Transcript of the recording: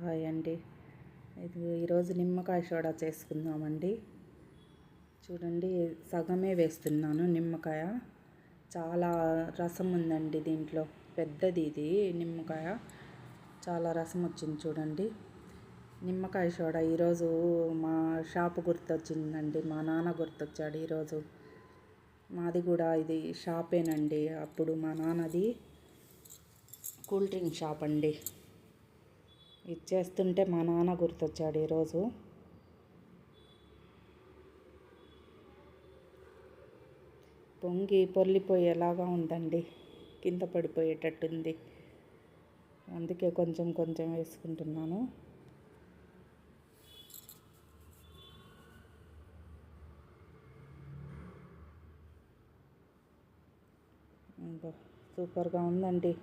Hi అండి. ఈరోజు నిమ్మకాయ సోడా చేసుకుందామండి. చూడండి, సగమే వేస్తున్నాను నిమ్మకాయ. చాలా రసం ఉందండి దీంట్లో. పెద్దది ఇది నిమ్మకాయ, చాలా రసం వచ్చింది చూడండి. నిమ్మకాయ సోడా ఈరోజు మా షాపు గుర్తొచ్చిందండి. మా నాన్న గుర్తొచ్చాడు ఈరోజు. మాది కూడా ఇది షాపేనండి. అప్పుడు మా నాన్నది కూల్ డ్రింక్ షాప్ అండి. ఇది చేస్తుంటే మా నాన్న గుర్తొచ్చాడు ఈరోజు. పొంగి పొర్లిపోయేలాగా ఉందండి, కింద పడిపోయేటట్టుంది. అందుకే కొంచెం కొంచెం వేసుకుంటున్నాను. సూపర్గా ఉందండి.